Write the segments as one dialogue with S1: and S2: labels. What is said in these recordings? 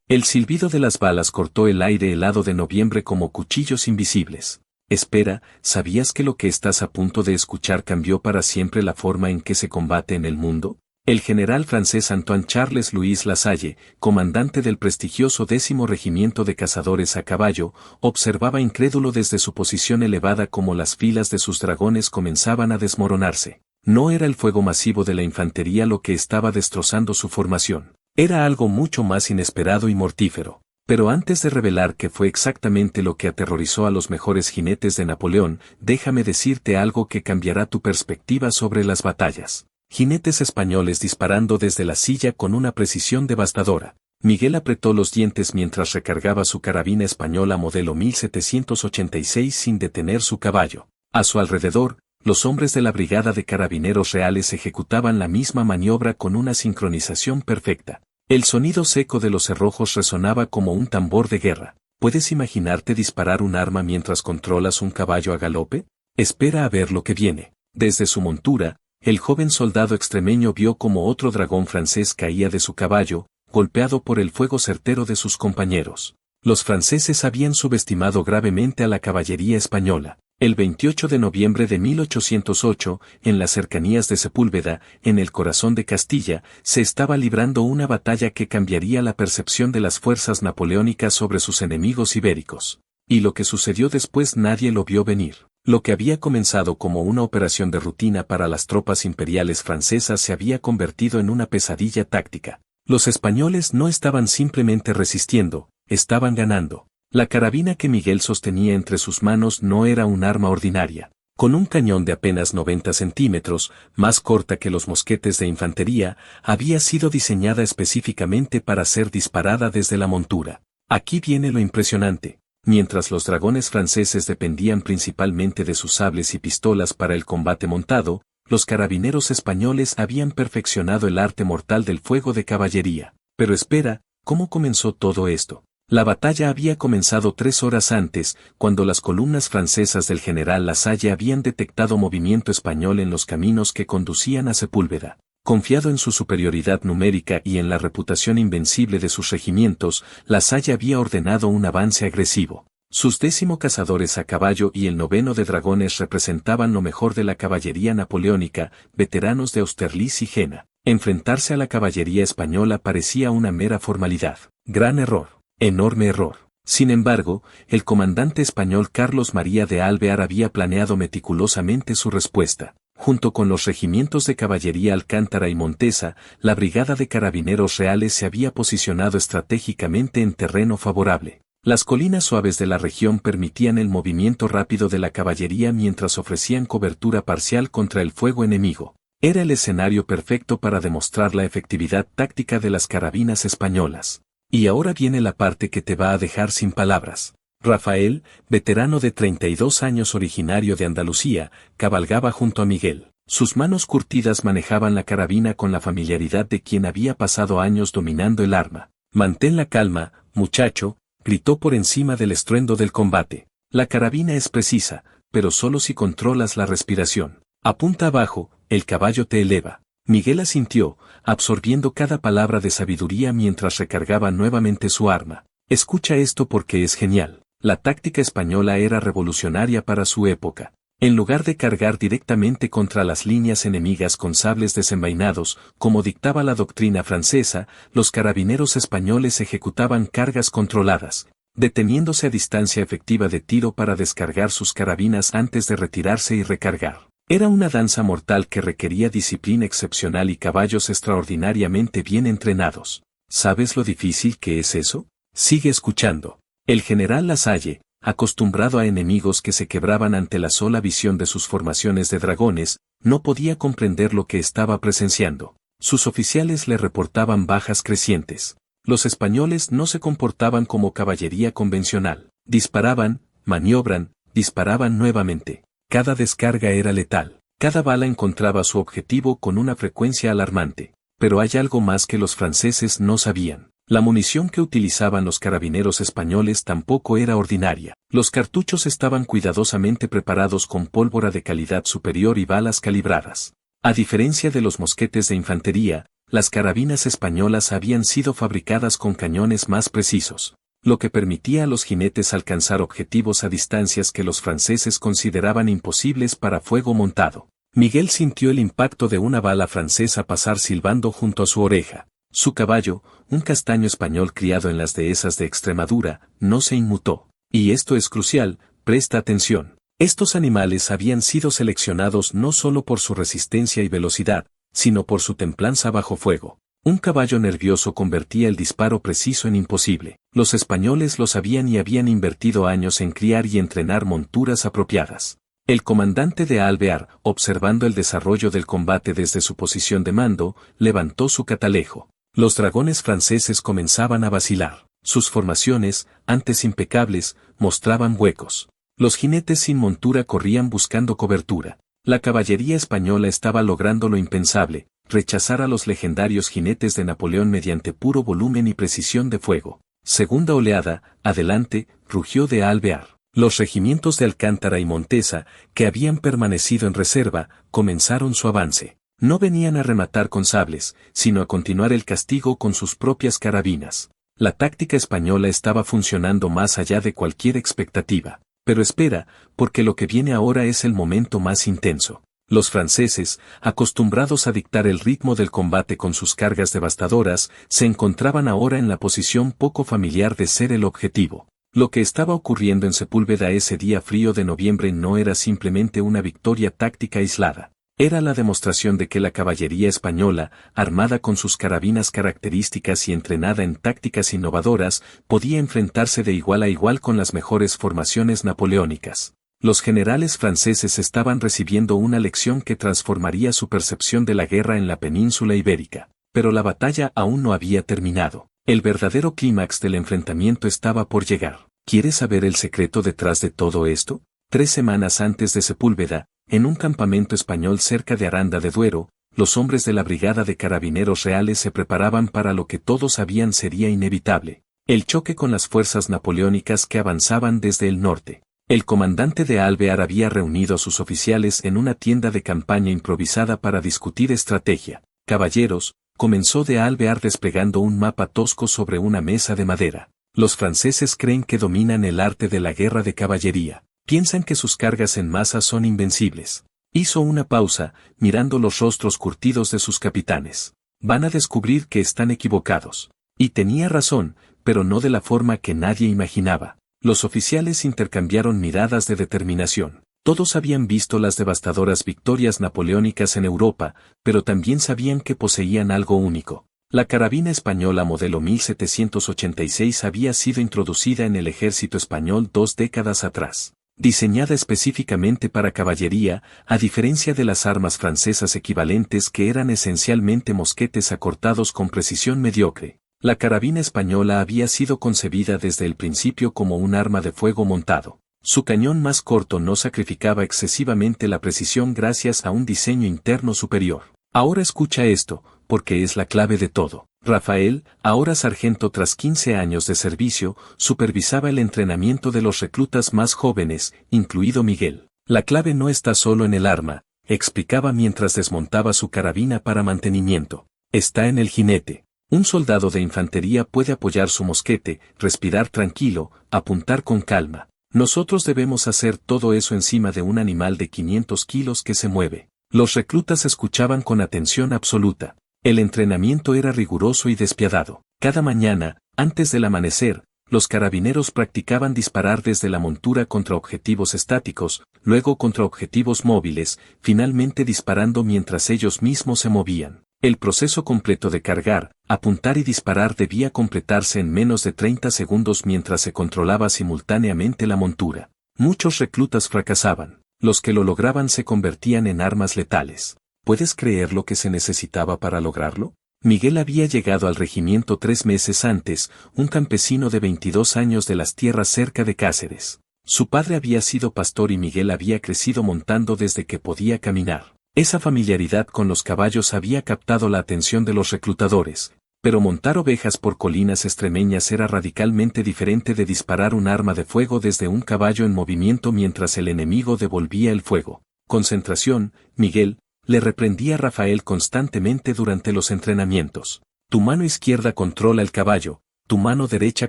S1: El silbido de las balas cortó el aire helado de noviembre como cuchillos invisibles. Espera, ¿sabías que lo que estás a punto de escuchar cambió para siempre la forma en que se combate en el mundo? El general francés Antoine Charles Louis Lasalle, comandante del prestigioso 10º Regimiento de Cazadores a Caballo, observaba incrédulo desde su posición elevada cómo las filas de sus dragones comenzaban a desmoronarse. No era el fuego masivo de la infantería lo que estaba destrozando su formación. Era algo mucho más inesperado y mortífero. Pero antes de revelar qué fue exactamente lo que aterrorizó a los mejores jinetes de Napoleón, déjame decirte algo que cambiará tu perspectiva sobre las batallas. Jinetes españoles disparando desde la silla con una precisión devastadora. Miguel apretó los dientes mientras recargaba su carabina española modelo 1786 sin detener su caballo. A su alrededor, los hombres de la Brigada de Carabineros Reales ejecutaban la misma maniobra con una sincronización perfecta. El sonido seco de los cerrojos resonaba como un tambor de guerra. ¿Puedes imaginarte disparar un arma mientras controlas un caballo a galope? Espera a ver lo que viene. Desde su montura, el joven soldado extremeño vio como otro dragón francés caía de su caballo, golpeado por el fuego certero de sus compañeros. Los franceses habían subestimado gravemente a la caballería española. El 28 de noviembre de 1808, en las cercanías de Sepúlveda, en el corazón de Castilla, se estaba librando una batalla que cambiaría la percepción de las fuerzas napoleónicas sobre sus enemigos ibéricos. Y lo que sucedió después nadie lo vio venir. Lo que había comenzado como una operación de rutina para las tropas imperiales francesas se había convertido en una pesadilla táctica. Los españoles no estaban simplemente resistiendo, estaban ganando. La carabina que Miguel sostenía entre sus manos no era un arma ordinaria. Con un cañón de apenas 90 centímetros, más corta que los mosquetes de infantería, había sido diseñada específicamente para ser disparada desde la montura. Aquí viene lo impresionante. Mientras los dragones franceses dependían principalmente de sus sables y pistolas para el combate montado, los carabineros españoles habían perfeccionado el arte mortal del fuego de caballería. Pero espera, ¿cómo comenzó todo esto? La batalla había comenzado 3 horas antes, cuando las columnas francesas del general Lasalle habían detectado movimiento español en los caminos que conducían a Sepúlveda. Confiado en su superioridad numérica y en la reputación invencible de sus regimientos, Lasalle había ordenado un avance agresivo. Sus 10º cazadores a caballo y el 9º de dragones representaban lo mejor de la caballería napoleónica, veteranos de Austerlitz y Jena. Enfrentarse a la caballería española parecía una mera formalidad. Gran error. Enorme error. Sin embargo, el comandante español Carlos María de Alvear había planeado meticulosamente su respuesta. Junto con los regimientos de caballería Alcántara y Montesa, la Brigada de Carabineros Reales se había posicionado estratégicamente en terreno favorable. Las colinas suaves de la región permitían el movimiento rápido de la caballería mientras ofrecían cobertura parcial contra el fuego enemigo. Era el escenario perfecto para demostrar la efectividad táctica de las carabinas españolas. Y ahora viene la parte que te va a dejar sin palabras. Rafael, veterano de 32 años originario de Andalucía, cabalgaba junto a Miguel. Sus manos curtidas manejaban la carabina con la familiaridad de quien había pasado años dominando el arma. «Mantén la calma, muchacho», gritó por encima del estruendo del combate. «La carabina es precisa, pero solo si controlas la respiración. Apunta abajo, el caballo te eleva». Miguel asintió, absorbiendo cada palabra de sabiduría mientras recargaba nuevamente su arma. Escucha esto porque es genial. La táctica española era revolucionaria para su época. En lugar de cargar directamente contra las líneas enemigas con sables desenvainados, como dictaba la doctrina francesa, los carabineros españoles ejecutaban cargas controladas, deteniéndose a distancia efectiva de tiro para descargar sus carabinas antes de retirarse y recargar. Era una danza mortal que requería disciplina excepcional y caballos extraordinariamente bien entrenados. ¿Sabes lo difícil que es eso? Sigue escuchando. El general Lasalle, acostumbrado a enemigos que se quebraban ante la sola visión de sus formaciones de dragones, no podía comprender lo que estaba presenciando. Sus oficiales le reportaban bajas crecientes. Los españoles no se comportaban como caballería convencional. Disparaban, maniobran, disparaban nuevamente. Cada descarga era letal. Cada bala encontraba su objetivo con una frecuencia alarmante. Pero hay algo más que los franceses no sabían. La munición que utilizaban los carabineros españoles tampoco era ordinaria. Los cartuchos estaban cuidadosamente preparados con pólvora de calidad superior y balas calibradas. A diferencia de los mosquetes de infantería, las carabinas españolas habían sido fabricadas con cañones más precisos, lo que permitía a los jinetes alcanzar objetivos a distancias que los franceses consideraban imposibles para fuego montado. Miguel sintió el impacto de una bala francesa pasar silbando junto a su oreja. Su caballo, un castaño español criado en las dehesas de Extremadura, no se inmutó. Y esto es crucial, presta atención. Estos animales habían sido seleccionados no solo por su resistencia y velocidad, sino por su templanza bajo fuego. Un caballo nervioso convertía el disparo preciso en imposible. Los españoles lo sabían y habían invertido años en criar y entrenar monturas apropiadas. El comandante de Alvear, observando el desarrollo del combate desde su posición de mando, levantó su catalejo. Los dragones franceses comenzaban a vacilar. Sus formaciones, antes impecables, mostraban huecos. Los jinetes sin montura corrían buscando cobertura. La caballería española estaba logrando lo impensable, rechazar a los legendarios jinetes de Napoleón mediante puro volumen y precisión de fuego. Segunda oleada, adelante, rugió de Alvear. Los regimientos de Alcántara y Montesa, que habían permanecido en reserva, comenzaron su avance. No venían a rematar con sables, sino a continuar el castigo con sus propias carabinas. La táctica española estaba funcionando más allá de cualquier expectativa. Pero espera, porque lo que viene ahora es el momento más intenso. Los franceses, acostumbrados a dictar el ritmo del combate con sus cargas devastadoras, se encontraban ahora en la posición poco familiar de ser el objetivo. Lo que estaba ocurriendo en Sepúlveda ese día frío de noviembre no era simplemente una victoria táctica aislada. Era la demostración de que la caballería española, armada con sus carabinas características y entrenada en tácticas innovadoras, podía enfrentarse de igual a igual con las mejores formaciones napoleónicas. Los generales franceses estaban recibiendo una lección que transformaría su percepción de la guerra en la península ibérica. Pero la batalla aún no había terminado. El verdadero clímax del enfrentamiento estaba por llegar. ¿Quieres saber el secreto detrás de todo esto? 3 semanas antes de Sepúlveda, en un campamento español cerca de Aranda de Duero, los hombres de la Brigada de Carabineros Reales se preparaban para lo que todos sabían sería inevitable: el choque con las fuerzas napoleónicas que avanzaban desde el norte. El comandante de Alvear había reunido a sus oficiales en una tienda de campaña improvisada para discutir estrategia. Caballeros, comenzó de Alvear desplegando un mapa tosco sobre una mesa de madera. Los franceses creen que dominan el arte de la guerra de caballería. Piensan que sus cargas en masa son invencibles. Hizo una pausa, mirando los rostros curtidos de sus capitanes. Van a descubrir que están equivocados. Y tenía razón, pero no de la forma que nadie imaginaba. Los oficiales intercambiaron miradas de determinación. Todos habían visto las devastadoras victorias napoleónicas en Europa, pero también sabían que poseían algo único. La carabina española modelo 1786 había sido introducida en el ejército español 2 décadas atrás. Diseñada específicamente para caballería, a diferencia de las armas francesas equivalentes que eran esencialmente mosquetes acortados con precisión mediocre. La carabina española había sido concebida desde el principio como un arma de fuego montado. Su cañón más corto no sacrificaba excesivamente la precisión gracias a un diseño interno superior. Ahora escucha esto, porque es la clave de todo. Rafael, ahora sargento tras 15 años de servicio, supervisaba el entrenamiento de los reclutas más jóvenes, incluido Miguel. La clave no está solo en el arma, explicaba mientras desmontaba su carabina para mantenimiento. Está en el jinete. Un soldado de infantería puede apoyar su mosquete, respirar tranquilo, apuntar con calma. Nosotros debemos hacer todo eso encima de un animal de 500 kilos que se mueve. Los reclutas escuchaban con atención absoluta. El entrenamiento era riguroso y despiadado. Cada mañana, antes del amanecer, los carabineros practicaban disparar desde la montura contra objetivos estáticos, luego contra objetivos móviles, finalmente disparando mientras ellos mismos se movían. El proceso completo de cargar, apuntar y disparar debía completarse en menos de 30 segundos mientras se controlaba simultáneamente la montura. Muchos reclutas fracasaban. Los que lo lograban se convertían en armas letales. ¿Puedes creer lo que se necesitaba para lograrlo? Miguel había llegado al regimiento 3 meses antes, un campesino de 22 años de las tierras cerca de Cáceres. Su padre había sido pastor y Miguel había crecido montando desde que podía caminar. Esa familiaridad con los caballos había captado la atención de los reclutadores, pero montar ovejas por colinas extremeñas era radicalmente diferente de disparar un arma de fuego desde un caballo en movimiento mientras el enemigo devolvía el fuego. Concentración, Miguel, le reprendía Rafael constantemente durante los entrenamientos. Tu mano izquierda controla el caballo, tu mano derecha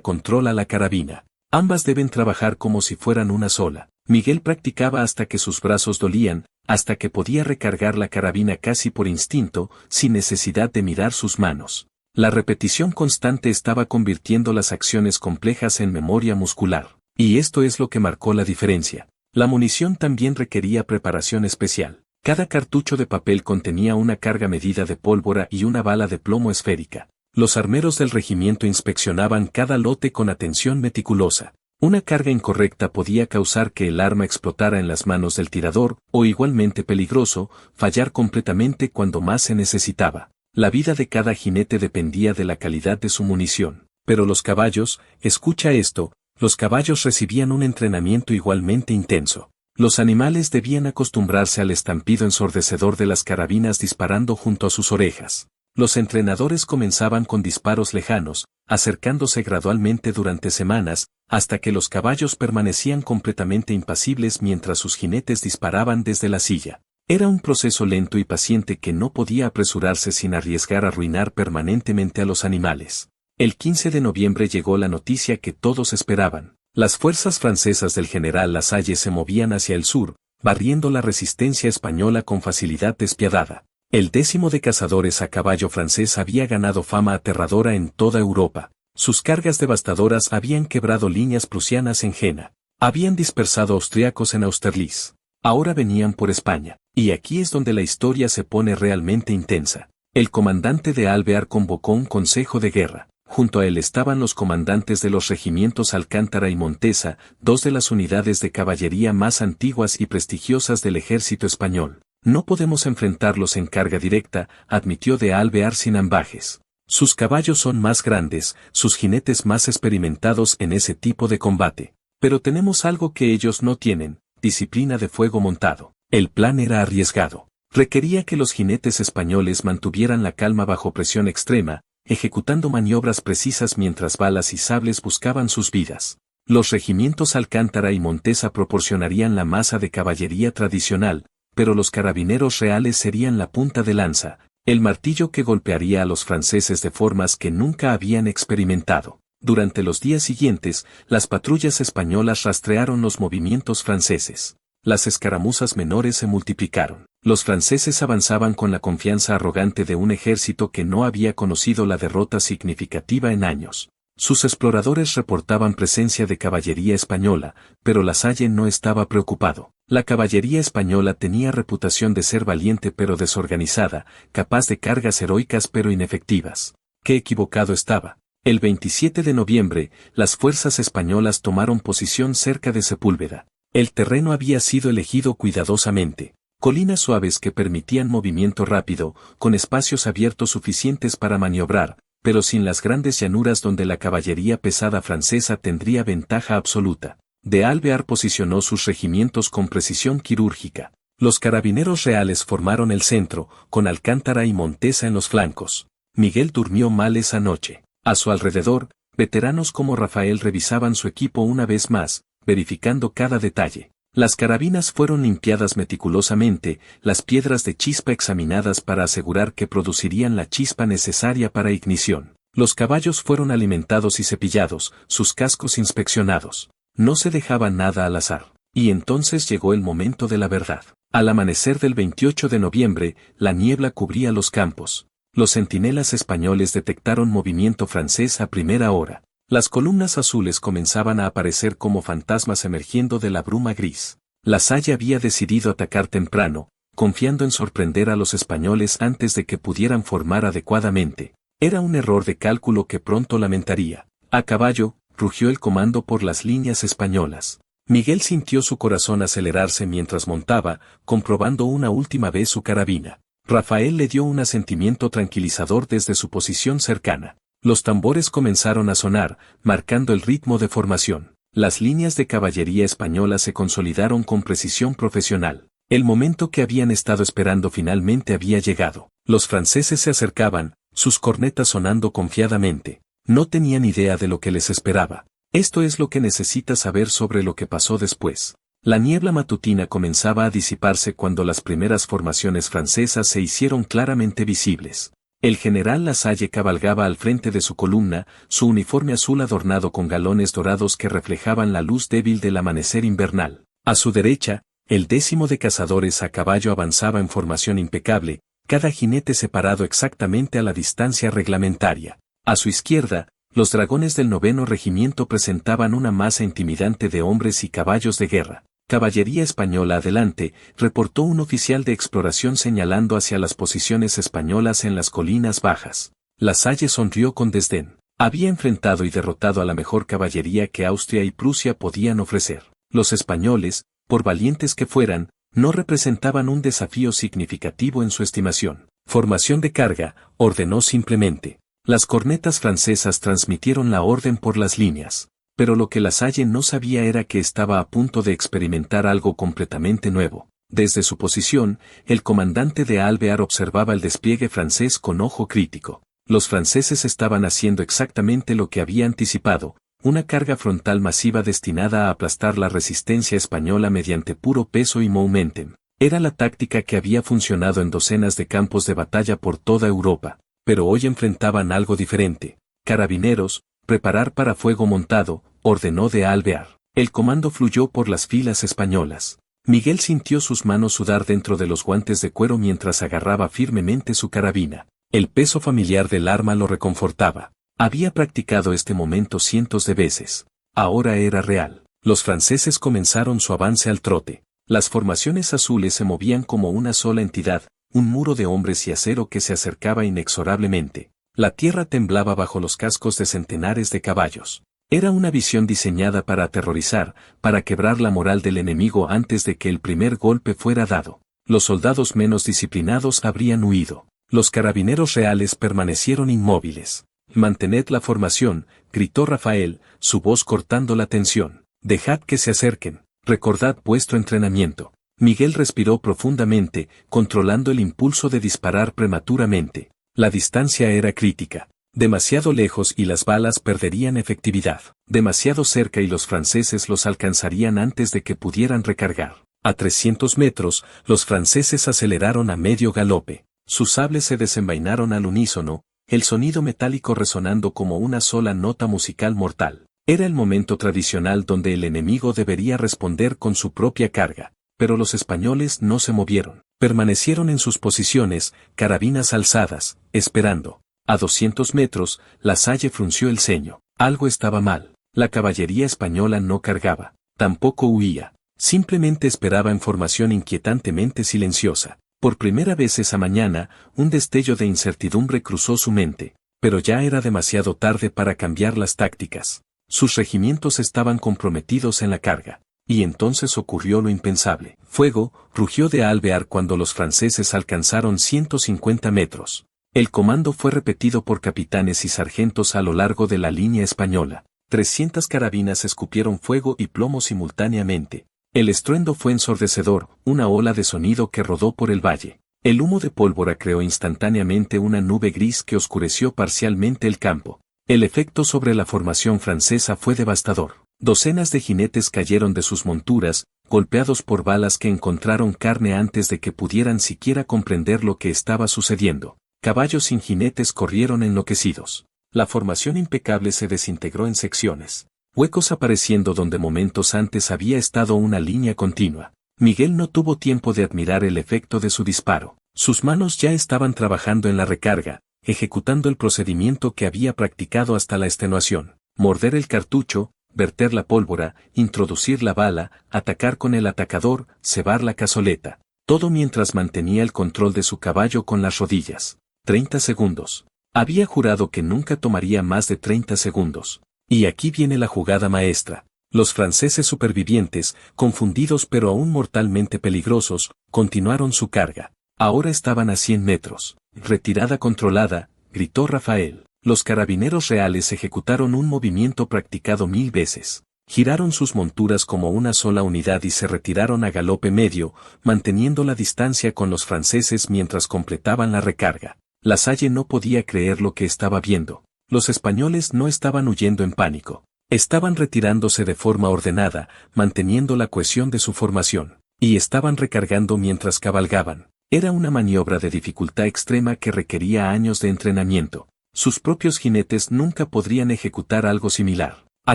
S1: controla la carabina. Ambas deben trabajar como si fueran una sola. Miguel practicaba hasta que sus brazos dolían, hasta que podía recargar la carabina casi por instinto, sin necesidad de mirar sus manos. La repetición constante estaba convirtiendo las acciones complejas en memoria muscular. Y esto es lo que marcó la diferencia. La munición también requería preparación especial. Cada cartucho de papel contenía una carga medida de pólvora y una bala de plomo esférica. Los armeros del regimiento inspeccionaban cada lote con atención meticulosa. Una carga incorrecta podía causar que el arma explotara en las manos del tirador, o igualmente peligroso, fallar completamente cuando más se necesitaba. La vida de cada jinete dependía de la calidad de su munición. Pero los caballos, escucha esto, los caballos recibían un entrenamiento igualmente intenso. Los animales debían acostumbrarse al estampido ensordecedor de las carabinas disparando junto a sus orejas. Los entrenadores comenzaban con disparos lejanos, acercándose gradualmente durante semanas, hasta que los caballos permanecían completamente impasibles mientras sus jinetes disparaban desde la silla. Era un proceso lento y paciente que no podía apresurarse sin arriesgar a arruinar permanentemente a los animales. El 15 de noviembre llegó la noticia que todos esperaban. Las fuerzas francesas del general Lasalle se movían hacia el sur, barriendo la resistencia española con facilidad despiadada. El 10º de cazadores a caballo francés había ganado fama aterradora en toda Europa. Sus cargas devastadoras habían quebrado líneas prusianas en Jena. Habían dispersado austriacos en Austerlitz. Ahora venían por España. Y aquí es donde la historia se pone realmente intensa. El comandante de Alvear convocó un consejo de guerra. Junto a él estaban los comandantes de los regimientos Alcántara y Montesa, dos de las unidades de caballería más antiguas y prestigiosas del ejército español. No podemos enfrentarlos en carga directa, admitió de Alvear sin ambajes. Sus caballos son más grandes, sus jinetes más experimentados en ese tipo de combate. Pero tenemos algo que ellos no tienen, disciplina de fuego montado. El plan era arriesgado. Requería que los jinetes españoles mantuvieran la calma bajo presión extrema, ejecutando maniobras precisas mientras balas y sables buscaban sus vidas. Los regimientos Alcántara y Montesa proporcionarían la masa de caballería tradicional, pero los carabineros reales serían la punta de lanza, el martillo que golpearía a los franceses de formas que nunca habían experimentado. Durante los días siguientes, las patrullas españolas rastrearon los movimientos franceses. Las escaramuzas menores se multiplicaron. Los franceses avanzaban con la confianza arrogante de un ejército que no había conocido la derrota significativa en años. Sus exploradores reportaban presencia de caballería española, pero Lasalle no estaba preocupado. La caballería española tenía reputación de ser valiente pero desorganizada, capaz de cargas heroicas pero inefectivas. ¡Qué equivocado estaba! El 27 de noviembre, las fuerzas españolas tomaron posición cerca de Sepúlveda. El terreno había sido elegido cuidadosamente. Colinas suaves que permitían movimiento rápido, con espacios abiertos suficientes para maniobrar, pero sin las grandes llanuras donde la caballería pesada francesa tendría ventaja absoluta. De Alvear posicionó sus regimientos con precisión quirúrgica. Los carabineros reales formaron el centro, con Alcántara y Montesa en los flancos. Miguel durmió mal esa noche. A su alrededor, veteranos como Rafael revisaban su equipo una vez más, verificando cada detalle. Las carabinas fueron limpiadas meticulosamente, las piedras de chispa examinadas para asegurar que producirían la chispa necesaria para ignición. Los caballos fueron alimentados y cepillados, sus cascos inspeccionados. No se dejaba nada al azar. Y entonces llegó el momento de la verdad. Al amanecer del 28 de noviembre, la niebla cubría los campos. Los centinelas españoles detectaron movimiento francés a primera hora. Las columnas azules comenzaban a aparecer como fantasmas emergiendo de la bruma gris. Lasalle había decidido atacar temprano, confiando en sorprender a los españoles antes de que pudieran formar adecuadamente. Era un error de cálculo que pronto lamentaría. A caballo, rugió el comando por las líneas españolas. Miguel sintió su corazón acelerarse mientras montaba, comprobando una última vez su carabina. Rafael le dio un asentimiento tranquilizador desde su posición cercana. Los tambores comenzaron a sonar, marcando el ritmo de formación. Las líneas de caballería española se consolidaron con precisión profesional. El momento que habían estado esperando finalmente había llegado. Los franceses se acercaban, sus cornetas sonando confiadamente. No tenían idea de lo que les esperaba. Esto es lo que necesitas saber sobre lo que pasó después. La niebla matutina comenzaba a disiparse cuando las primeras formaciones francesas se hicieron claramente visibles. El general Lasalle cabalgaba al frente de su columna, su uniforme azul adornado con galones dorados que reflejaban la luz débil del amanecer invernal. A su derecha, el 10º de cazadores a caballo avanzaba en formación impecable, cada jinete separado exactamente a la distancia reglamentaria. A su izquierda, los dragones del 9º regimiento presentaban una masa intimidante de hombres y caballos de guerra. Caballería española adelante, reportó un oficial de exploración señalando hacia las posiciones españolas en las colinas bajas. Lasalle sonrió con desdén. Había enfrentado y derrotado a la mejor caballería que Austria y Prusia podían ofrecer. Los españoles, por valientes que fueran, no representaban un desafío significativo en su estimación. Formación de carga, ordenó simplemente. Las cornetas francesas transmitieron la orden por las líneas. Pero lo que Lasalle no sabía era que estaba a punto de experimentar algo completamente nuevo. Desde su posición, el comandante de Alvear observaba el despliegue francés con ojo crítico. Los franceses estaban haciendo exactamente lo que había anticipado, una carga frontal masiva destinada a aplastar la resistencia española mediante puro peso y momentum. Era la táctica que había funcionado en docenas de campos de batalla por toda Europa, pero hoy enfrentaban algo diferente. Carabineros, preparar para fuego montado, ordenó de Alvear. El comando fluyó por las filas españolas. Miguel sintió sus manos sudar dentro de los guantes de cuero mientras agarraba firmemente su carabina. El peso familiar del arma lo reconfortaba. Había practicado este momento cientos de veces. Ahora era real. Los franceses comenzaron su avance al trote. Las formaciones azules se movían como una sola entidad, un muro de hombres y acero que se acercaba inexorablemente. La tierra temblaba bajo los cascos de centenares de caballos. Era una visión diseñada para aterrorizar, para quebrar la moral del enemigo antes de que el primer golpe fuera dado. Los soldados menos disciplinados habrían huido. Los carabineros reales permanecieron inmóviles. «Mantened la formación», gritó Rafael, su voz cortando la tensión. «Dejad que se acerquen. Recordad vuestro entrenamiento». Miguel respiró profundamente, controlando el impulso de disparar prematuramente. La distancia era crítica. Demasiado lejos y las balas perderían efectividad. Demasiado cerca y los franceses los alcanzarían antes de que pudieran recargar. A 300 metros, los franceses aceleraron a medio galope. Sus sables se desenvainaron al unísono, el sonido metálico resonando como una sola nota musical mortal. Era el momento tradicional donde el enemigo debería responder con su propia carga. Pero los españoles no se movieron. Permanecieron en sus posiciones, carabinas alzadas, esperando. A 200 metros, Lasalle frunció el ceño. Algo estaba mal. La caballería española no cargaba. Tampoco huía. Simplemente esperaba en formación inquietantemente silenciosa. Por primera vez esa mañana, un destello de incertidumbre cruzó su mente. Pero ya era demasiado tarde para cambiar las tácticas. Sus regimientos estaban comprometidos en la carga. Y entonces ocurrió lo impensable. Fuego, rugió de Alvear cuando los franceses alcanzaron 150 metros. El comando fue repetido por capitanes y sargentos a lo largo de la línea española. 300 carabinas escupieron fuego y plomo simultáneamente. El estruendo fue ensordecedor, una ola de sonido que rodó por el valle. El humo de pólvora creó instantáneamente una nube gris que oscureció parcialmente el campo. El efecto sobre la formación francesa fue devastador. Docenas de jinetes cayeron de sus monturas, golpeados por balas que encontraron carne antes de que pudieran siquiera comprender lo que estaba sucediendo. Caballos sin jinetes corrieron enloquecidos. La formación impecable se desintegró en secciones. Huecos apareciendo donde momentos antes había estado una línea continua. Miguel no tuvo tiempo de admirar el efecto de su disparo. Sus manos ya estaban trabajando en la recarga, ejecutando el procedimiento que había practicado hasta la extenuación. Morder el cartucho, verter la pólvora, introducir la bala, atacar con el atacador, cebar la cazoleta. Todo mientras mantenía el control de su caballo con las rodillas. 30 segundos. Había jurado que nunca tomaría más de 30 segundos. Y aquí viene la jugada maestra. Los franceses supervivientes, confundidos pero aún mortalmente peligrosos, continuaron su carga. Ahora estaban a 100 metros. Retirada controlada, gritó Rafael. Los carabineros reales ejecutaron un movimiento practicado 1000 veces. Giraron sus monturas como una sola unidad y se retiraron a galope medio, manteniendo la distancia con los franceses mientras completaban la recarga. Lasalle no podía creer lo que estaba viendo. Los españoles no estaban huyendo en pánico. Estaban retirándose de forma ordenada, manteniendo la cohesión de su formación, y estaban recargando mientras cabalgaban. Era una maniobra de dificultad extrema que requería años de entrenamiento. Sus propios jinetes nunca podrían ejecutar algo similar. A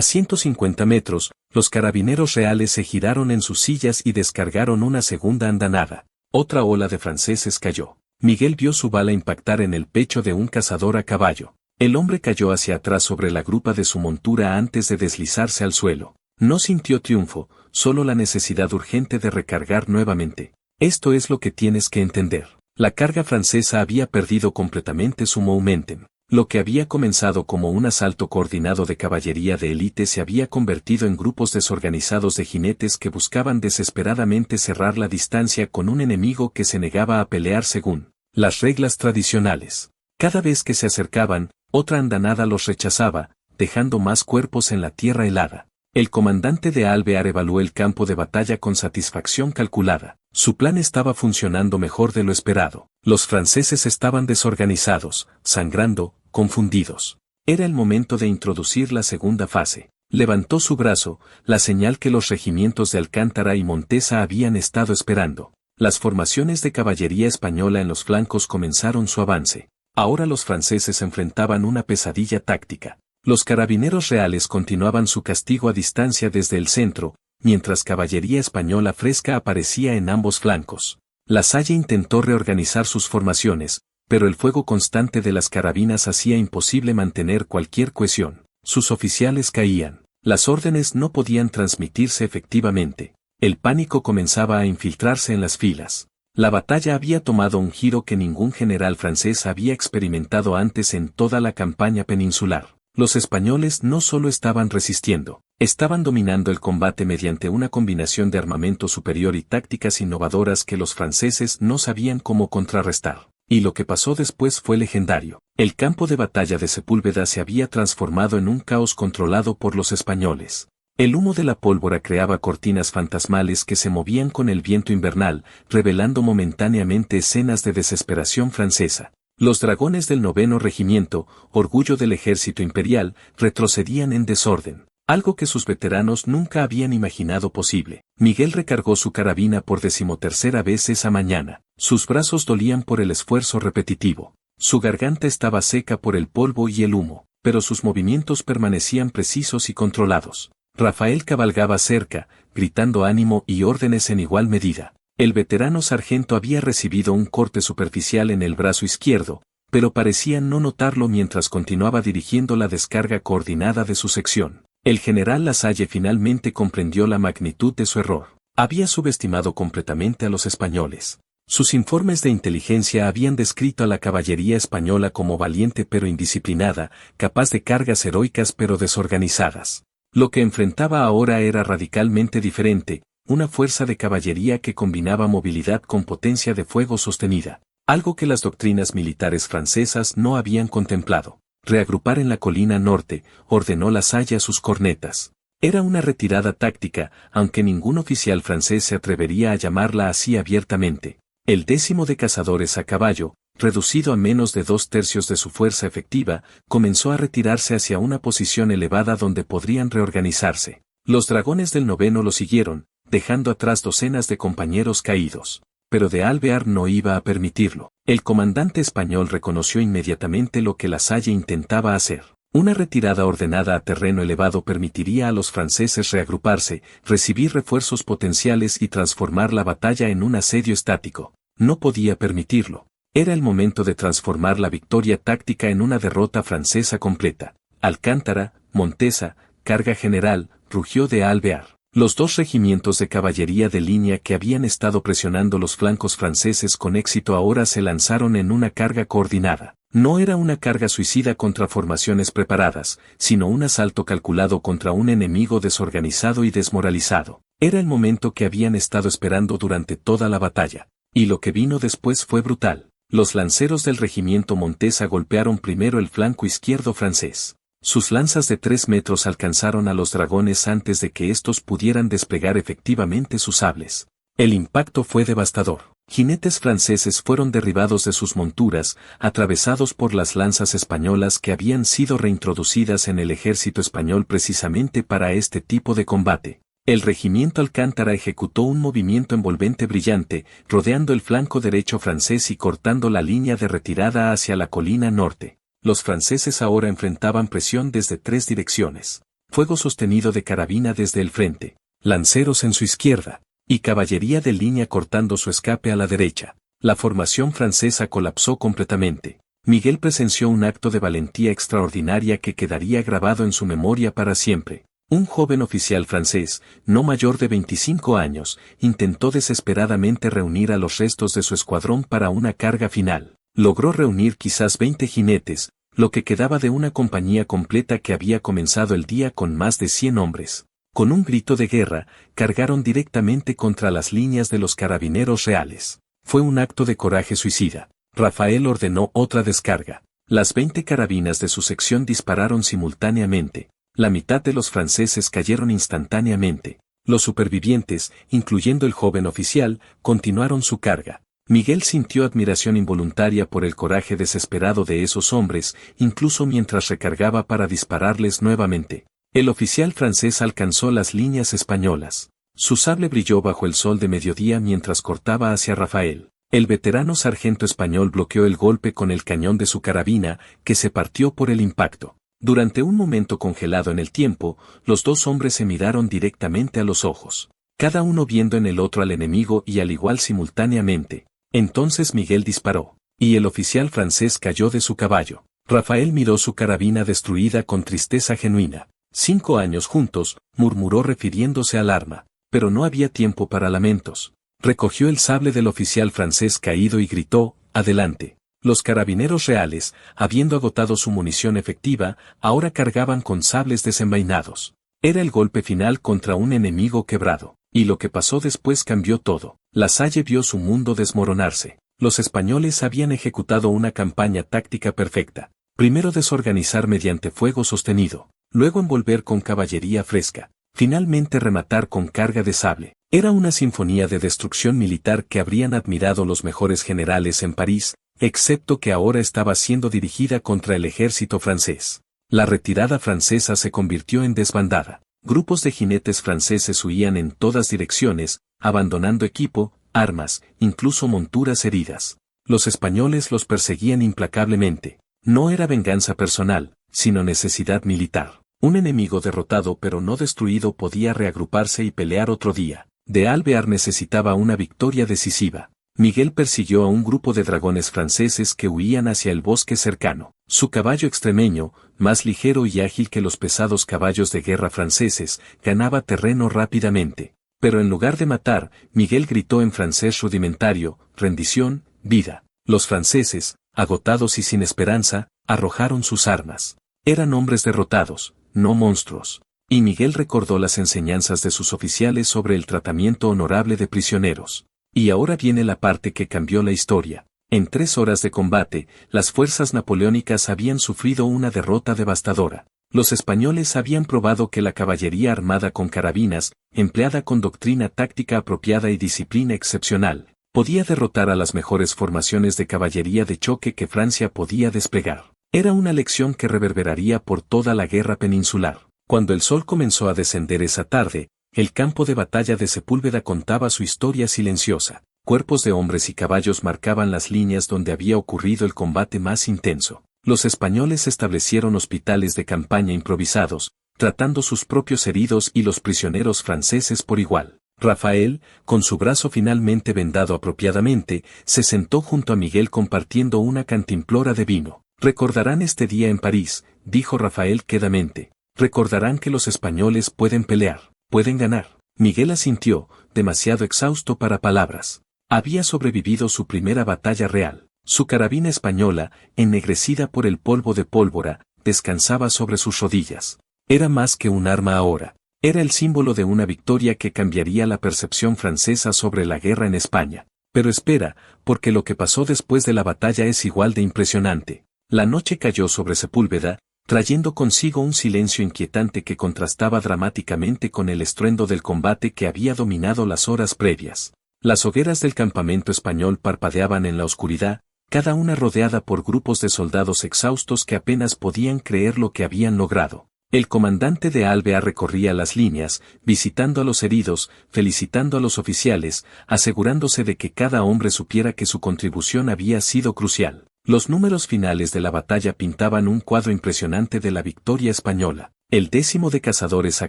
S1: 150 metros, los carabineros reales se giraron en sus sillas y descargaron una segunda andanada. Otra ola de franceses cayó. Miguel vio su bala impactar en el pecho de un cazador a caballo. El hombre cayó hacia atrás sobre la grupa de su montura antes de deslizarse al suelo. No sintió triunfo, solo la necesidad urgente de recargar nuevamente. Esto es lo que tienes que entender. La carga francesa había perdido completamente su momentum. Lo que había comenzado como un asalto coordinado de caballería de élite se había convertido en grupos desorganizados de jinetes que buscaban desesperadamente cerrar la distancia con un enemigo que se negaba a pelear según las reglas tradicionales. Cada vez que se acercaban, otra andanada los rechazaba, dejando más cuerpos en la tierra helada. El comandante de Alvear evaluó el campo de batalla con satisfacción calculada. Su plan estaba funcionando mejor de lo esperado. Los franceses estaban desorganizados, sangrando, confundidos. Era el momento de introducir la segunda fase. Levantó su brazo, la señal que los regimientos de Alcántara y Montesa habían estado esperando. Las formaciones de caballería española en los flancos comenzaron su avance. Ahora los franceses enfrentaban una pesadilla táctica. Los carabineros reales continuaban su castigo a distancia desde el centro, mientras caballería española fresca aparecía en ambos flancos. La Salle intentó reorganizar sus formaciones, pero el fuego constante de las carabinas hacía imposible mantener cualquier cohesión. Sus oficiales caían. Las órdenes no podían transmitirse efectivamente. El pánico comenzaba a infiltrarse en las filas. La batalla había tomado un giro que ningún general francés había experimentado antes en toda la campaña peninsular. Los españoles no solo estaban resistiendo, estaban dominando el combate mediante una combinación de armamento superior y tácticas innovadoras que los franceses no sabían cómo contrarrestar. Y lo que pasó después fue legendario. El campo de batalla de Sepúlveda se había transformado en un caos controlado por los españoles. El humo de la pólvora creaba cortinas fantasmales que se movían con el viento invernal, revelando momentáneamente escenas de desesperación francesa. Los dragones del 9º regimiento, orgullo del ejército imperial, retrocedían en desorden, algo que sus veteranos nunca habían imaginado posible. Miguel recargó su carabina por 13ª vez esa mañana. Sus brazos dolían por el esfuerzo repetitivo. Su garganta estaba seca por el polvo y el humo, pero sus movimientos permanecían precisos y controlados. Rafael cabalgaba cerca, gritando ánimo y órdenes en igual medida. El veterano sargento había recibido un corte superficial en el brazo izquierdo, pero parecía no notarlo mientras continuaba dirigiendo la descarga coordinada de su sección. El general Lasalle finalmente comprendió la magnitud de su error. Había subestimado completamente a los españoles. Sus informes de inteligencia habían descrito a la caballería española como valiente pero indisciplinada, capaz de cargas heroicas pero desorganizadas. Lo que enfrentaba ahora era radicalmente diferente. Una fuerza de caballería que combinaba movilidad con potencia de fuego sostenida, algo que las doctrinas militares francesas no habían contemplado. Reagrupar en la colina norte, ordenó Lasalle a sus cornetas. Era una retirada táctica, aunque ningún oficial francés se atrevería a llamarla así abiertamente. El 10º de cazadores a caballo, reducido a menos de 2/3 de su fuerza efectiva, comenzó a retirarse hacia una posición elevada donde podrían reorganizarse. Los dragones del 9º lo siguieron, dejando atrás docenas de compañeros caídos. Pero de Alvear no iba a permitirlo. El comandante español reconoció inmediatamente lo que Lasalle intentaba hacer. Una retirada ordenada a terreno elevado permitiría a los franceses reagruparse, recibir refuerzos potenciales y transformar la batalla en un asedio estático. No podía permitirlo. Era el momento de transformar la victoria táctica en una derrota francesa completa. Alcántara, Montesa, carga general, rugió de Alvear. Los 2 regimientos de caballería de línea que habían estado presionando los flancos franceses con éxito ahora se lanzaron en una carga coordinada. No era una carga suicida contra formaciones preparadas, sino un asalto calculado contra un enemigo desorganizado y desmoralizado. Era el momento que habían estado esperando durante toda la batalla. Y lo que vino después fue brutal. Los lanceros del regimiento Montesa golpearon primero el flanco izquierdo francés. Sus lanzas de 3 metros alcanzaron a los dragones antes de que estos pudieran desplegar efectivamente sus sables. El impacto fue devastador. Jinetes franceses fueron derribados de sus monturas, atravesados por las lanzas españolas que habían sido reintroducidas en el ejército español precisamente para este tipo de combate. El regimiento Alcántara ejecutó un movimiento envolvente brillante, rodeando el flanco derecho francés y cortando la línea de retirada hacia la colina norte. Los franceses ahora enfrentaban presión desde 3 direcciones. Fuego sostenido de carabina desde el frente, lanceros en su izquierda, y caballería de línea cortando su escape a la derecha. La formación francesa colapsó completamente. Miguel presenció un acto de valentía extraordinaria que quedaría grabado en su memoria para siempre. Un joven oficial francés, no mayor de 25 años, intentó desesperadamente reunir a los restos de su escuadrón para una carga final. Logró reunir quizás 20 jinetes, lo que quedaba de una compañía completa que había comenzado el día con más de 100 hombres. Con un grito de guerra, cargaron directamente contra las líneas de los carabineros reales. Fue un acto de coraje suicida. Rafael ordenó otra descarga. Las 20 carabinas de su sección dispararon simultáneamente. La mitad de los franceses cayeron instantáneamente. Los supervivientes, incluyendo el joven oficial, continuaron su carga. Miguel sintió admiración involuntaria por el coraje desesperado de esos hombres, incluso mientras recargaba para dispararles nuevamente. El oficial francés alcanzó las líneas españolas. Su sable brilló bajo el sol de mediodía mientras cortaba hacia Rafael. El veterano sargento español bloqueó el golpe con el cañón de su carabina, que se partió por el impacto. Durante un momento congelado en el tiempo, los dos hombres se miraron directamente a los ojos, cada uno viendo en el otro al enemigo y al igual simultáneamente. Entonces Miguel disparó, y el oficial francés cayó de su caballo. Rafael miró su carabina destruida con tristeza genuina. 5 años juntos, murmuró refiriéndose al arma, pero no había tiempo para lamentos. Recogió el sable del oficial francés caído y gritó, «Adelante». Los carabineros reales, habiendo agotado su munición efectiva, ahora cargaban con sables desenvainados. Era el golpe final contra un enemigo quebrado, y lo que pasó después cambió todo. La Salle vio su mundo desmoronarse. Los españoles habían ejecutado una campaña táctica perfecta. Primero desorganizar mediante fuego sostenido, luego envolver con caballería fresca, finalmente rematar con carga de sable. Era una sinfonía de destrucción militar que habrían admirado los mejores generales en París, excepto que ahora estaba siendo dirigida contra el ejército francés. La retirada francesa se convirtió en desbandada. Grupos de jinetes franceses huían en todas direcciones, abandonando equipo, armas, incluso monturas heridas. Los españoles los perseguían implacablemente. No era venganza personal, sino necesidad militar. Un enemigo derrotado pero no destruido podía reagruparse y pelear otro día. De Alvear necesitaba una victoria decisiva. Miguel persiguió a un grupo de dragones franceses que huían hacia el bosque cercano. Su caballo extremeño, más ligero y ágil que los pesados caballos de guerra franceses, ganaba terreno rápidamente. Pero en lugar de matar, Miguel gritó en francés rudimentario, rendición, vida. Los franceses, agotados y sin esperanza, arrojaron sus armas. Eran hombres derrotados, no monstruos. Y Miguel recordó las enseñanzas de sus oficiales sobre el tratamiento honorable de prisioneros. Y ahora viene la parte que cambió la historia. En 3 horas de combate, las fuerzas napoleónicas habían sufrido una derrota devastadora. Los españoles habían probado que la caballería armada con carabinas, empleada con doctrina táctica apropiada y disciplina excepcional, podía derrotar a las mejores formaciones de caballería de choque que Francia podía desplegar. Era una lección que reverberaría por toda la guerra peninsular. Cuando el sol comenzó a descender esa tarde, el campo de batalla de Sepúlveda contaba su historia silenciosa. Cuerpos de hombres y caballos marcaban las líneas donde había ocurrido el combate más intenso. Los españoles establecieron hospitales de campaña improvisados, tratando sus propios heridos y los prisioneros franceses por igual. Rafael, con su brazo finalmente vendado apropiadamente, se sentó junto a Miguel compartiendo una cantimplora de vino. «Recordarán este día en París», dijo Rafael quedamente. «Recordarán que los españoles pueden pelear. Pueden ganar». Miguel asintió, demasiado exhausto para palabras. Había sobrevivido su primera batalla real. Su carabina española, ennegrecida por el polvo de pólvora, descansaba sobre sus rodillas. Era más que un arma ahora. Era el símbolo de una victoria que cambiaría la percepción francesa sobre la guerra en España. Pero espera, porque lo que pasó después de la batalla es igual de impresionante. La noche cayó sobre Sepúlveda, trayendo consigo un silencio inquietante que contrastaba dramáticamente con el estruendo del combate que había dominado las horas previas. Las hogueras del campamento español parpadeaban en la oscuridad, cada una rodeada por grupos de soldados exhaustos que apenas podían creer lo que habían logrado. El comandante de Alvear recorría las líneas, visitando a los heridos, felicitando a los oficiales, asegurándose de que cada hombre supiera que su contribución había sido crucial. Los números finales de la batalla pintaban un cuadro impresionante de la victoria española. El 10º de cazadores a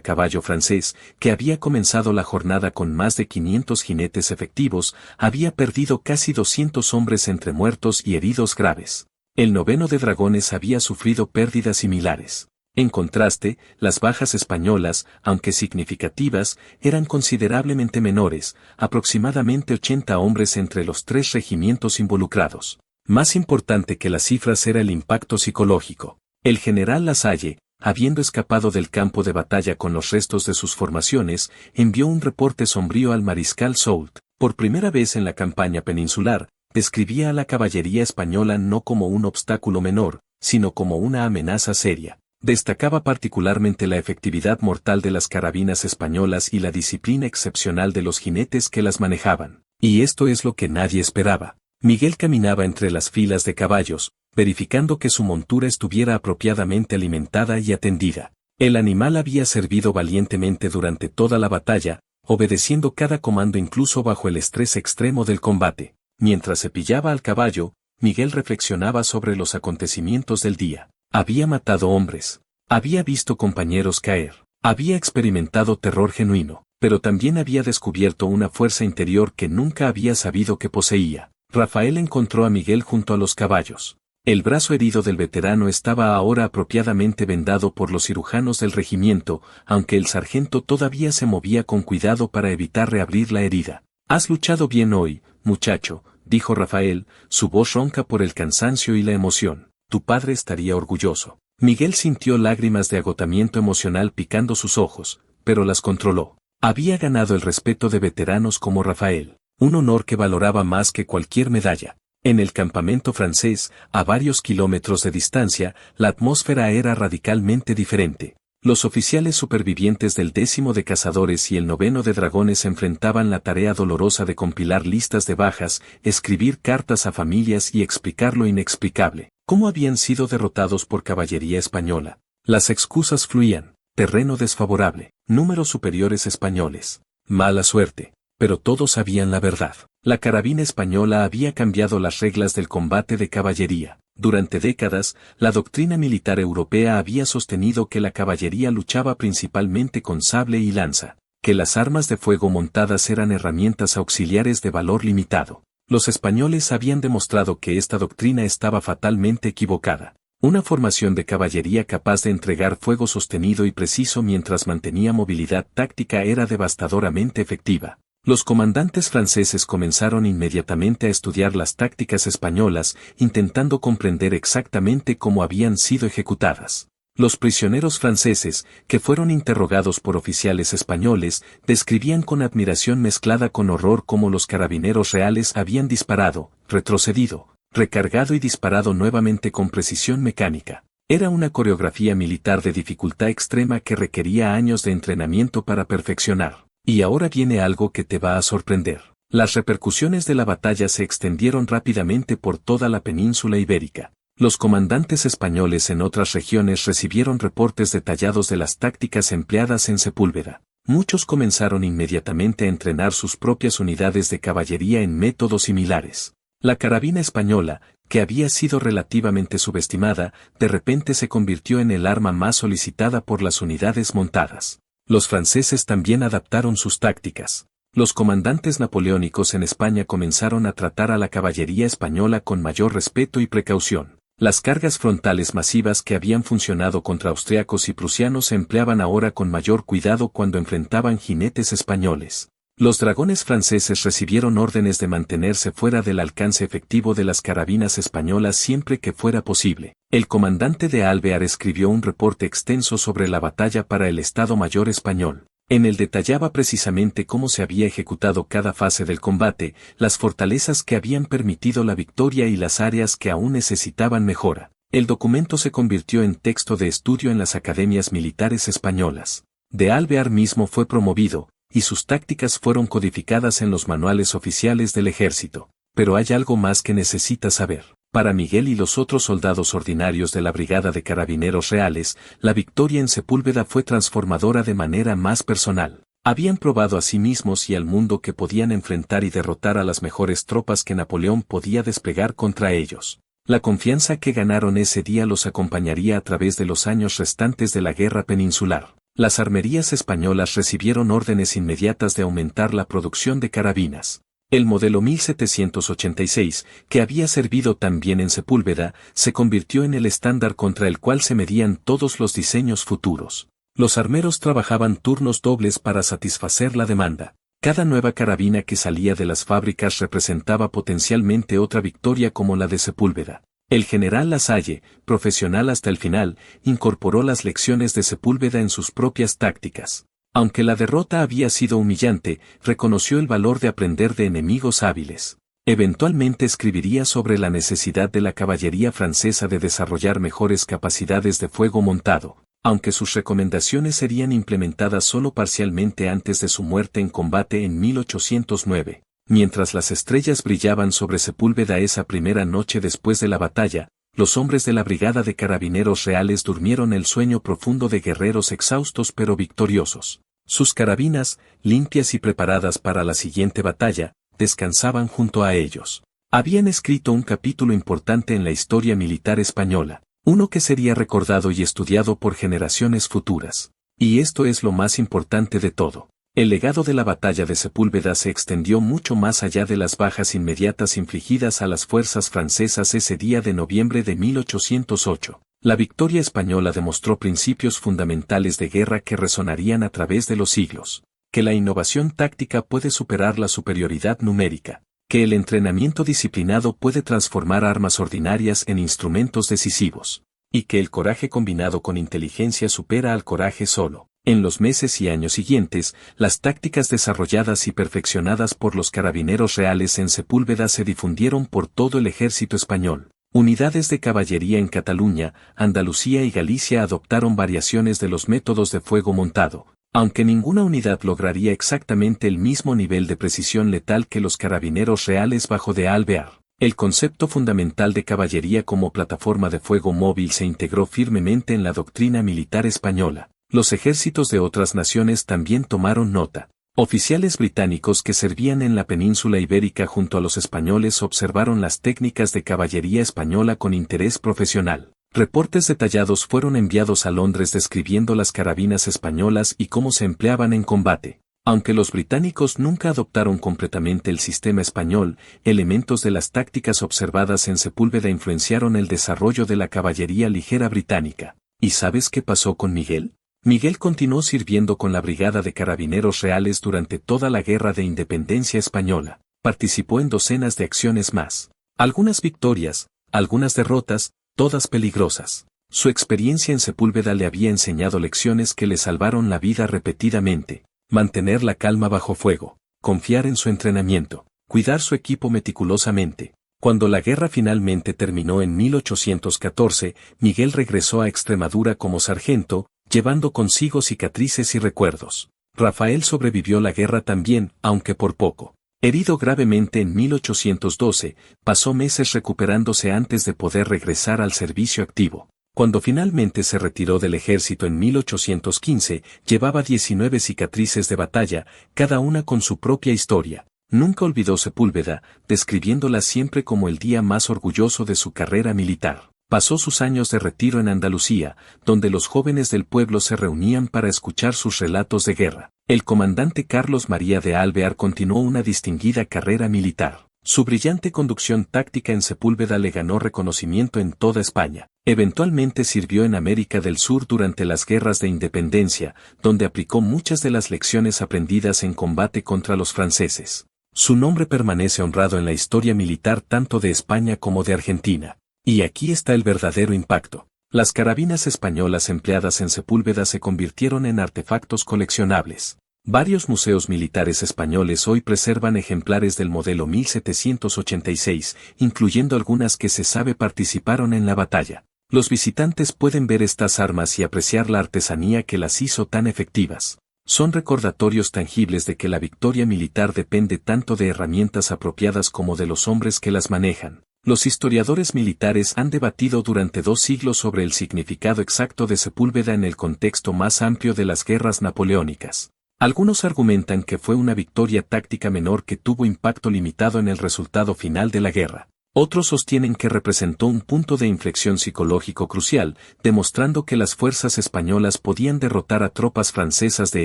S1: caballo francés, que había comenzado la jornada con más de 500 jinetes efectivos, había perdido casi 200 hombres entre muertos y heridos graves. El 9º de dragones había sufrido pérdidas similares. En contraste, las bajas españolas, aunque significativas, eran considerablemente menores, aproximadamente 80 hombres entre los 3 regimientos involucrados. Más importante que las cifras era el impacto psicológico. El general Lasalle, habiendo escapado del campo de batalla con los restos de sus formaciones, envió un reporte sombrío al mariscal Soult. Por primera vez en la campaña peninsular, describía a la caballería española no como un obstáculo menor, sino como una amenaza seria. Destacaba particularmente la efectividad mortal de las carabinas españolas y la disciplina excepcional de los jinetes que las manejaban. Y esto es lo que nadie esperaba. Miguel caminaba entre las filas de caballos, verificando que su montura estuviera apropiadamente alimentada y atendida. El animal había servido valientemente durante toda la batalla, obedeciendo cada comando incluso bajo el estrés extremo del combate. Mientras cepillaba al caballo, Miguel reflexionaba sobre los acontecimientos del día. Había matado hombres. Había visto compañeros caer. Había experimentado terror genuino, pero también había descubierto una fuerza interior que nunca había sabido que poseía. Rafael encontró a Miguel junto a los caballos. El brazo herido del veterano estaba ahora apropiadamente vendado por los cirujanos del regimiento, aunque el sargento todavía se movía con cuidado para evitar reabrir la herida. «Has luchado bien hoy, muchacho», dijo Rafael, su voz ronca por el cansancio y la emoción. «Tu padre estaría orgulloso». Miguel sintió lágrimas de agotamiento emocional picando sus ojos, pero las controló. Había ganado el respeto de veteranos como Rafael, un honor que valoraba más que cualquier medalla. En el campamento francés, a varios kilómetros de distancia, la atmósfera era radicalmente diferente. Los oficiales supervivientes del 10º de cazadores y el 9º de dragones enfrentaban la tarea dolorosa de compilar listas de bajas, escribir cartas a familias y explicar lo inexplicable. ¿Cómo habían sido derrotados por caballería española? Las excusas fluían. Terreno desfavorable, números superiores españoles, mala suerte. Pero todos sabían la verdad. La carabina española había cambiado las reglas del combate de caballería. Durante décadas, la doctrina militar europea había sostenido que la caballería luchaba principalmente con sable y lanza, que las armas de fuego montadas eran herramientas auxiliares de valor limitado. Los españoles habían demostrado que esta doctrina estaba fatalmente equivocada. Una formación de caballería capaz de entregar fuego sostenido y preciso mientras mantenía movilidad táctica era devastadoramente efectiva. Los comandantes franceses comenzaron inmediatamente a estudiar las tácticas españolas, intentando comprender exactamente cómo habían sido ejecutadas. Los prisioneros franceses, que fueron interrogados por oficiales españoles, describían con admiración mezclada con horror cómo los carabineros reales habían disparado, retrocedido, recargado y disparado nuevamente con precisión mecánica. Era una coreografía militar de dificultad extrema que requería años de entrenamiento para perfeccionar. Y ahora viene algo que te va a sorprender. Las repercusiones de la batalla se extendieron rápidamente por toda la península ibérica. Los comandantes españoles en otras regiones recibieron reportes detallados de las tácticas empleadas en Sepúlveda. Muchos comenzaron inmediatamente a entrenar sus propias unidades de caballería en métodos similares. La carabina española, que había sido relativamente subestimada, de repente se convirtió en el arma más solicitada por las unidades montadas. Los franceses también adaptaron sus tácticas. Los comandantes napoleónicos en España comenzaron a tratar a la caballería española con mayor respeto y precaución. Las cargas frontales masivas que habían funcionado contra austriacos y prusianos se empleaban ahora con mayor cuidado cuando enfrentaban jinetes españoles. Los dragones franceses recibieron órdenes de mantenerse fuera del alcance efectivo de las carabinas españolas siempre que fuera posible. El comandante de Alvear escribió un reporte extenso sobre la batalla para el Estado Mayor español. En él detallaba precisamente cómo se había ejecutado cada fase del combate, las fortalezas que habían permitido la victoria y las áreas que aún necesitaban mejora. El documento se convirtió en texto de estudio en las academias militares españolas. De Alvear mismo fue promovido, y sus tácticas fueron codificadas en los manuales oficiales del ejército. Pero hay algo más que necesitas saber. Para Miguel y los otros soldados ordinarios de la Brigada de Carabineros Reales, la victoria en Sepúlveda fue transformadora de manera más personal. Habían probado a sí mismos y al mundo que podían enfrentar y derrotar a las mejores tropas que Napoleón podía desplegar contra ellos. La confianza que ganaron ese día los acompañaría a través de los años restantes de la guerra peninsular. Las armerías españolas recibieron órdenes inmediatas de aumentar la producción de carabinas. El modelo 1786, que había servido tan bien en Sepúlveda, se convirtió en el estándar contra el cual se medían todos los diseños futuros. Los armeros trabajaban turnos dobles para satisfacer la demanda. Cada nueva carabina que salía de las fábricas representaba potencialmente otra victoria como la de Sepúlveda. El general Lasalle, profesional hasta el final, incorporó las lecciones de Sepúlveda en sus propias tácticas. Aunque la derrota había sido humillante, reconoció el valor de aprender de enemigos hábiles. Eventualmente escribiría sobre la necesidad de la caballería francesa de desarrollar mejores capacidades de fuego montado, aunque sus recomendaciones serían implementadas solo parcialmente antes de su muerte en combate en 1809. Mientras las estrellas brillaban sobre Sepúlveda esa primera noche después de la batalla, los hombres de la Brigada de Carabineros Reales durmieron el sueño profundo de guerreros exhaustos pero victoriosos. Sus carabinas, limpias y preparadas para la siguiente batalla, descansaban junto a ellos. Habían escrito un capítulo importante en la historia militar española, uno que sería recordado y estudiado por generaciones futuras. Y esto es lo más importante de todo. El legado de la batalla de Sepúlveda se extendió mucho más allá de las bajas inmediatas infligidas a las fuerzas francesas ese día de noviembre de 1808. La victoria española demostró principios fundamentales de guerra que resonarían a través de los siglos, que la innovación táctica puede superar la superioridad numérica, que el entrenamiento disciplinado puede transformar armas ordinarias en instrumentos decisivos, y que el coraje combinado con inteligencia supera al coraje solo. En los meses y años siguientes, las tácticas desarrolladas y perfeccionadas por los carabineros reales en Sepúlveda se difundieron por todo el ejército español. Unidades de caballería en Cataluña, Andalucía y Galicia adoptaron variaciones de los métodos de fuego montado, aunque ninguna unidad lograría exactamente el mismo nivel de precisión letal que los carabineros reales bajo de Alvear. El concepto fundamental de caballería como plataforma de fuego móvil se integró firmemente en la doctrina militar española. Los ejércitos de otras naciones también tomaron nota. Oficiales británicos que servían en la península ibérica junto a los españoles observaron las técnicas de caballería española con interés profesional. Reportes detallados fueron enviados a Londres describiendo las carabinas españolas y cómo se empleaban en combate. Aunque los británicos nunca adoptaron completamente el sistema español, elementos de las tácticas observadas en Sepúlveda influenciaron el desarrollo de la caballería ligera británica. ¿Y sabes qué pasó con Miguel? Miguel continuó sirviendo con la Brigada de Carabineros Reales durante toda la Guerra de Independencia Española. Participó en docenas de acciones más. Algunas victorias, algunas derrotas, todas peligrosas. Su experiencia en Sepúlveda le había enseñado lecciones que le salvaron la vida repetidamente. Mantener la calma bajo fuego, confiar en su entrenamiento, cuidar su equipo meticulosamente. Cuando la guerra finalmente terminó en 1814, Miguel regresó a Extremadura como sargento, llevando consigo cicatrices y recuerdos. Rafael sobrevivió la guerra también, aunque por poco. Herido gravemente en 1812, pasó meses recuperándose antes de poder regresar al servicio activo. Cuando finalmente se retiró del ejército en 1815, llevaba 19 cicatrices de batalla, cada una con su propia historia. Nunca olvidó Sepúlveda, describiéndola siempre como el día más orgulloso de su carrera militar. Pasó sus años de retiro en Andalucía, donde los jóvenes del pueblo se reunían para escuchar sus relatos de guerra. El comandante Carlos María de Alvear continuó una distinguida carrera militar. Su brillante conducción táctica en Sepúlveda le ganó reconocimiento en toda España. Eventualmente sirvió en América del Sur durante las guerras de independencia, donde aplicó muchas de las lecciones aprendidas en combate contra los franceses. Su nombre permanece honrado en la historia militar tanto de España como de Argentina. Y aquí está el verdadero impacto. Las carabinas españolas empleadas en Sepúlveda se convirtieron en artefactos coleccionables. Varios museos militares españoles hoy preservan ejemplares del modelo 1786, incluyendo algunas que se sabe participaron en la batalla. Los visitantes pueden ver estas armas y apreciar la artesanía que las hizo tan efectivas. Son recordatorios tangibles de que la victoria militar depende tanto de herramientas apropiadas como de los hombres que las manejan. Los historiadores militares han debatido durante 2 siglos sobre el significado exacto de Sepúlveda en el contexto más amplio de las guerras napoleónicas. Algunos argumentan que fue una victoria táctica menor que tuvo impacto limitado en el resultado final de la guerra. Otros sostienen que representó un punto de inflexión psicológico crucial, demostrando que las fuerzas españolas podían derrotar a tropas francesas de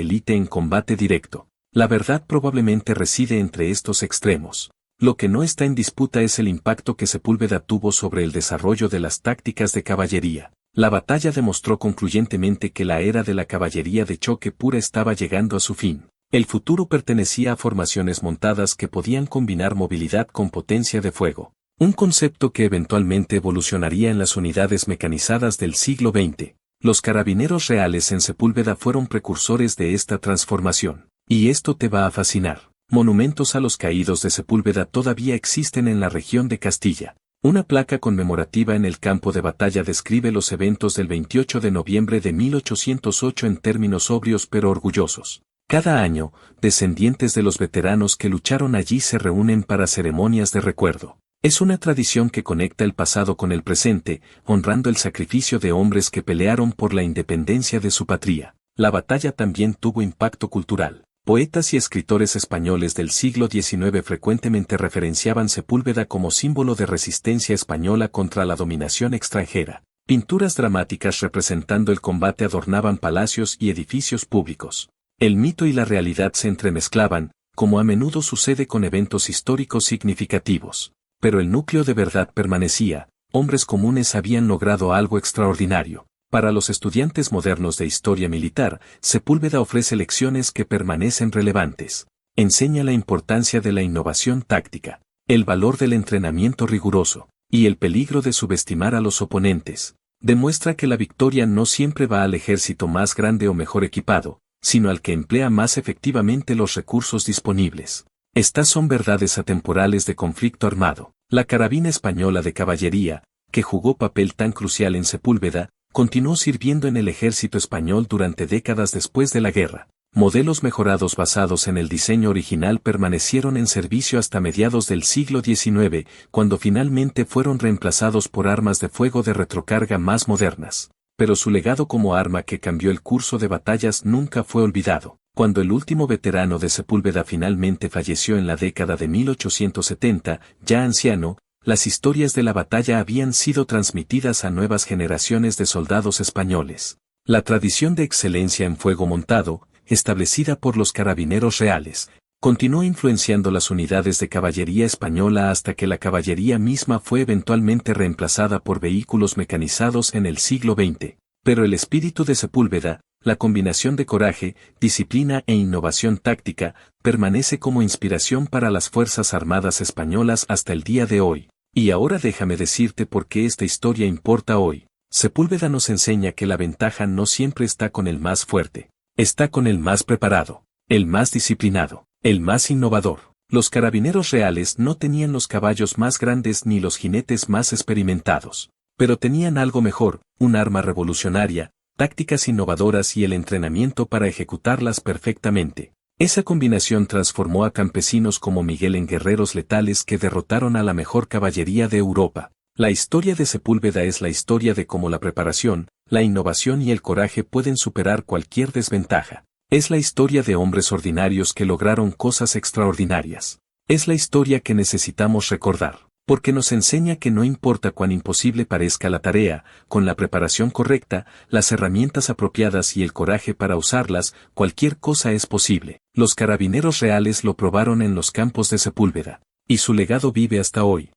S1: élite en combate directo. La verdad probablemente reside entre estos extremos. Lo que no está en disputa es el impacto que Sepúlveda tuvo sobre el desarrollo de las tácticas de caballería. La batalla demostró concluyentemente que la era de la caballería de choque pura estaba llegando a su fin. El futuro pertenecía a formaciones montadas que podían combinar movilidad con potencia de fuego. Un concepto que eventualmente evolucionaría en las unidades mecanizadas del siglo XX. Los carabineros reales en Sepúlveda fueron precursores de esta transformación. Y esto te va a fascinar. Monumentos a los caídos de Sepúlveda todavía existen en la región de Castilla. Una placa conmemorativa en el campo de batalla describe los eventos del 28 de noviembre de 1808 en términos sobrios pero orgullosos. Cada año, descendientes de los veteranos que lucharon allí se reúnen para ceremonias de recuerdo. Es una tradición que conecta el pasado con el presente, honrando el sacrificio de hombres que pelearon por la independencia de su patria. La batalla también tuvo impacto cultural. Poetas y escritores españoles del siglo XIX frecuentemente referenciaban Sepúlveda como símbolo de resistencia española contra la dominación extranjera. Pinturas dramáticas representando el combate adornaban palacios y edificios públicos. El mito y la realidad se entremezclaban, como a menudo sucede con eventos históricos significativos. Pero el núcleo de verdad permanecía, hombres comunes habían logrado algo extraordinario. Para los estudiantes modernos de historia militar, Sepúlveda ofrece lecciones que permanecen relevantes. Enseña la importancia de la innovación táctica, el valor del entrenamiento riguroso, y el peligro de subestimar a los oponentes. Demuestra que la victoria no siempre va al ejército más grande o mejor equipado, sino al que emplea más efectivamente los recursos disponibles. Estas son verdades atemporales de conflicto armado. La carabina española de caballería, que jugó papel tan crucial en Sepúlveda, continuó sirviendo en el ejército español durante décadas después de la guerra. Modelos mejorados basados en el diseño original permanecieron en servicio hasta mediados del siglo XIX, cuando finalmente fueron reemplazados por armas de fuego de retrocarga más modernas. Pero su legado como arma que cambió el curso de batallas nunca fue olvidado. Cuando el último veterano de Sepúlveda finalmente falleció en la década de 1870, ya anciano, las historias de la batalla habían sido transmitidas a nuevas generaciones de soldados españoles. La tradición de excelencia en fuego montado, establecida por los carabineros reales, continuó influenciando las unidades de caballería española hasta que la caballería misma fue eventualmente reemplazada por vehículos mecanizados en el siglo XX. Pero el espíritu de Sepúlveda, la combinación de coraje, disciplina e innovación táctica, permanece como inspiración para las Fuerzas Armadas españolas hasta el día de hoy. Y ahora déjame decirte por qué esta historia importa hoy. Sepúlveda nos enseña que la ventaja no siempre está con el más fuerte. Está con el más preparado, el más disciplinado, el más innovador. Los carabineros reales no tenían los caballos más grandes ni los jinetes más experimentados. Pero tenían algo mejor, un arma revolucionaria, tácticas innovadoras y el entrenamiento para ejecutarlas perfectamente. Esa combinación transformó a campesinos como Miguel en guerreros letales que derrotaron a la mejor caballería de Europa. La historia de Sepúlveda es la historia de cómo la preparación, la innovación y el coraje pueden superar cualquier desventaja. Es la historia de hombres ordinarios que lograron cosas extraordinarias. Es la historia que necesitamos recordar, porque nos enseña que no importa cuán imposible parezca la tarea, con la preparación correcta, las herramientas apropiadas y el coraje para usarlas, cualquier cosa es posible. Los carabineros reales lo probaron en los campos de Sepúlveda, y su legado vive hasta hoy.